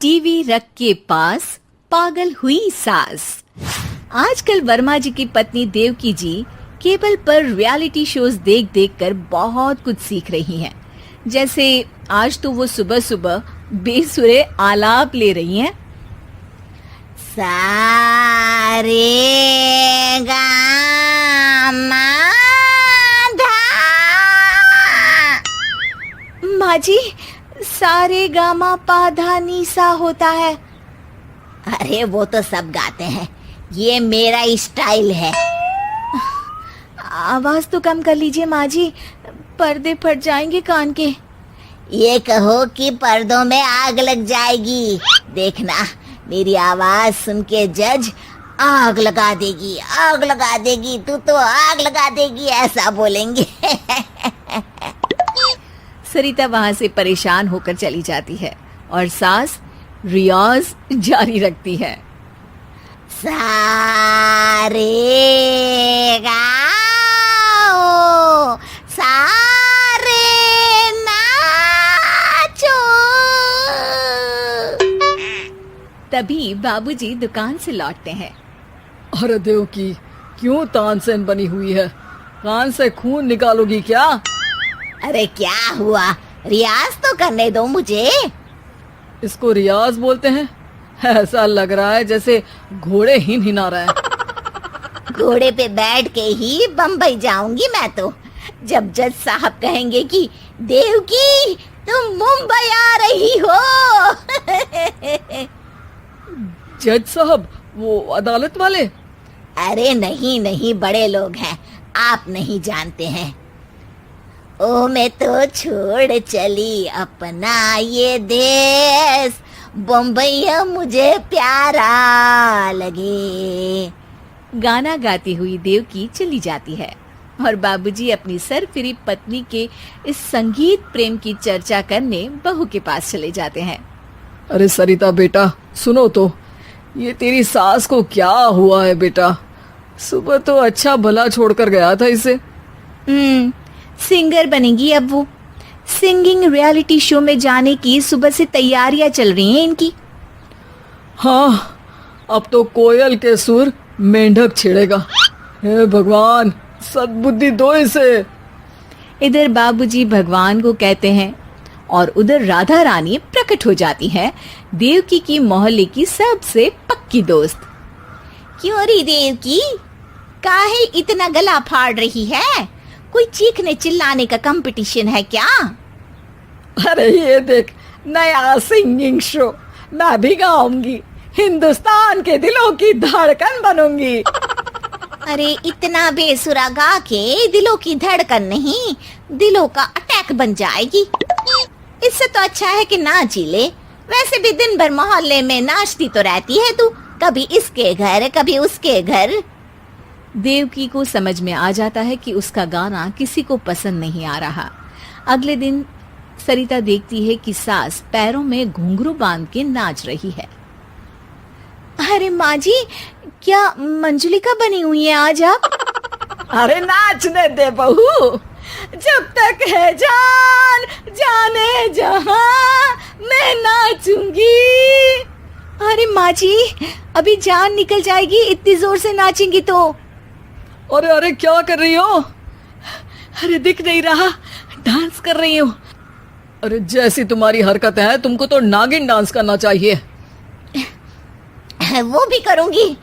TV रख के पास पागल हुई सास। आजकल वर्मा जी की पत्नी देवकी जी केबल पर रियलिटी शोज देख देख कर बहुत कुछ सीख रही हैं। जैसे आज तो वो सुबह सुबह बेसुरे आलाप ले रही हैं। सारे गामा माँ जी, सारे गामा पाधा नीसा होता है। अरे वो तो सब गाते हैं, ये मेरा स्टाइल है। आवाज तो कम कर लीजिए माँ जी, पर्दे फट जाएंगे कान के। ये कहो कि पर्दों में आग लग जाएगी। देखना, मेरी आवाज सुन के जज आग लगा देगी, आग लगा देगी, तू तो आग लगा देगी, ऐसा बोलेंगे। सरिता वहां से परेशान होकर चली जाती है और सास रियाज जारी रखती है। सारे गाओ, सारे नाचो। तभी बाबूजी दुकान से लौटते हैं। अरे देवकी, क्यों तानसेन बनी हुई है? कान से खून निकालोगी क्या? अरे क्या हुआ, रियाज तो करने दो मुझे। इसको रियाज बोलते हैं? ऐसा लग रहा है जैसे घोड़े हिना रहा है। घोड़े पे बैठ के ही बम्बई जाऊंगी मैं तो, जब जज साहब कहेंगे कि देवकी तुम मुंबई आ रही हो। जज साहब, वो अदालत वाले? अरे नहीं नहीं, बड़े लोग हैं, आप नहीं जानते हैं। ओ मैं तो छोड़ चली अपना ये देश, बम्बई मुझे प्यारा लगे। गाना गाती हुई देवकी चली जाती है और बाबूजी अपनी सरफिरी पत्नी के इस संगीत प्रेम की चर्चा करने बहू के पास चले जाते हैं। अरे सरिता बेटा, सुनो तो, ये तेरी सास को क्या हुआ है बेटा? सुबह तो अच्छा भला छोड़कर गया था इसे। सिंगर बनेगी अब वो। सिंगिंग रियलिटी शो में जाने की सुबह से तैयारियां चल रही हैं इनकी। हाँ, अब तो कोयल के सुर मेंढक छेड़ेगा। हे भगवान, सद्बुद्धि दो इसे। इधर बाबूजी भगवान को कहते हैं और उधर राधा रानी प्रकट हो जाती है, देवकी की मोहल्ले की सबसे पक्की दोस्त। क्यों री देवकी, काहे इतना गला फाड़ रही है? कोई चीखने चिल्लाने का कंपटीशन है क्या? अरे ये देख, नया सिंगिंग शो, मैं भी गाऊंगी, हिंदुस्तान के दिलों की धड़कन बनूंगी। अरे इतना बेसुरा गा के दिलों की धड़कन नहीं, दिलों का अटैक बन जाएगी। इससे तो अच्छा है कि नाच ही ले। वैसे भी दिन भर मोहल्ले में नाचती तो रहती है तू, कभी इसके घर कभी उसके घर। देवकी को समझ में आ जाता है कि उसका गाना किसी को पसंद नहीं आ रहा। अगले दिन सरिता देखती है कि सास पैरों में घुंघरू बांध के नाच रही है। अरे माँ जी, क्या मंजुलिका बनी हुई है आज आप? अरे नाचने दे बहू, जब तक है जान जाने जहां मैं नाचूंगी। अरे माँ जी, अभी जान निकल जाएगी इतनी जोर से नाचेंगी तो। अरे अरे, क्या कर रही हो? अरे दिख नहीं रहा, डांस कर रही हूँ। अरे जैसी तुम्हारी हरकत है, तुमको तो नागिन डांस करना चाहिए। वो भी करूंगी,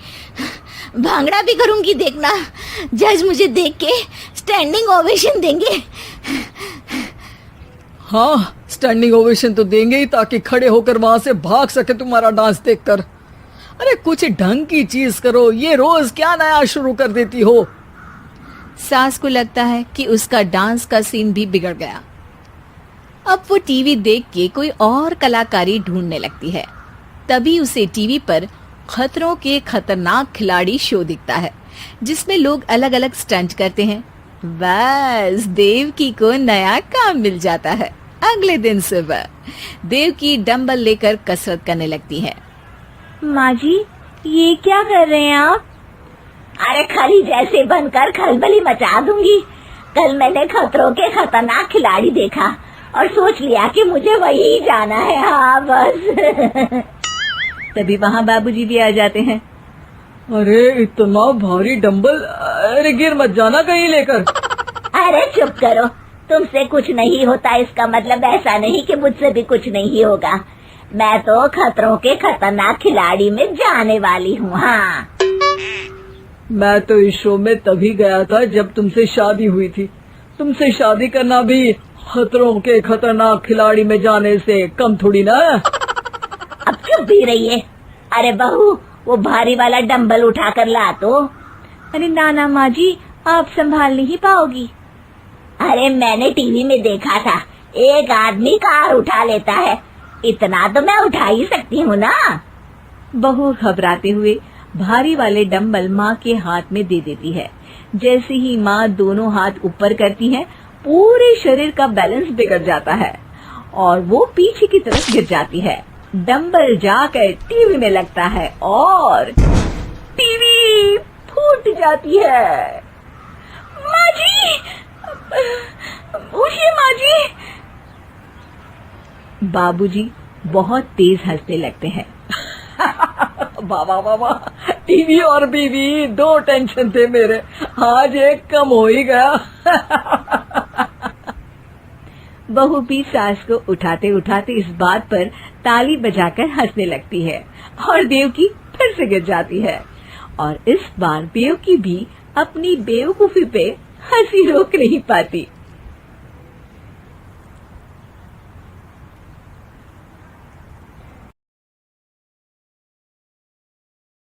भांगड़ा भी करूंगी। देखना, जज मुझे देख के स्टैंडिंग ओवेशन देंगे। हाँ, स्टैंडिंग ओवेशन तो देंगे ही, ताकि खड़े होकर वहां से भाग सके तुम्हारा डांस देखकर। अरे कुछ ढंग की चीज करो, ये रोज क्या नया शुरू कर देती हो? सास को लगता है कि उसका डांस का सीन भी बिगड़ गया। अब वो टीवी देख के कोई और कलाकारी ढूंढने लगती है। तभी उसे टीवी पर खतरों के खतरनाक खिलाड़ी शो दिखता है, जिसमें लोग अलग अलग स्टंट करते हैं। बस देवकी को नया काम मिल जाता है। अगले दिन सुबह देवकी डंबल लेकर कसरत करने लगती है। माँ जी, ये क्या कर रहे हैं आप? अरे खली जैसे बनकर खलबली मचा दूंगी। कल मैंने खतरों के खतरनाक खिलाड़ी देखा और सोच लिया कि मुझे वही जाना है। हाँ बस। तभी वहाँ बाबूजी भी आ जाते हैं। अरे इतना भारी डंबल, अरे गिर मत जाना कहीं लेकर। अरे चुप करो, तुमसे कुछ नहीं होता इसका मतलब ऐसा नहीं कि मुझसे भी कुछ नहीं होगा। मैं तो खतरों के खतरनाक खिलाड़ी में जाने वाली हूँ। हाँ, मैं तो इस शो में तभी गया था जब तुमसे शादी हुई थी। तुमसे शादी करना भी खतरों के खतरनाक खिलाड़ी में जाने से कम थोड़ी ना। अब चुप भी रहिए। अरे बहू, वो भारी वाला डंबल उठा कर ला तो। अरे ना माँ जी, आप संभाल नहीं पाओगी। अरे मैंने टीवी में देखा था, एक आदमी कार उठा लेता है, इतना तो मैं उठा ही सकती हूँ ना। बहू घबराते हुए भारी वाले डंबल माँ के हाथ में दे देती है। जैसे ही माँ दोनों हाथ ऊपर करती है, पूरे शरीर का बैलेंस बिगड़ जाता है और वो पीछे की तरफ गिर जाती है। डंबल जाकर टीवी में लगता है और टीवी फूट जाती है। माँ जी, उठिए माँ जी। बाबूजी बहुत तेज हंसने लगते हैं। बाबा बाबा, टीवी और बीवी दो टेंशन थे मेरे, आज एक कम हो ही गया। बहू भी सास को उठाते उठाते इस बात पर ताली बजाकर हंसने लगती है और देवकी फिर से गिर जाती है। और इस बार देवकी भी अपनी बेवकूफी पे हंसी रोक नहीं पाती।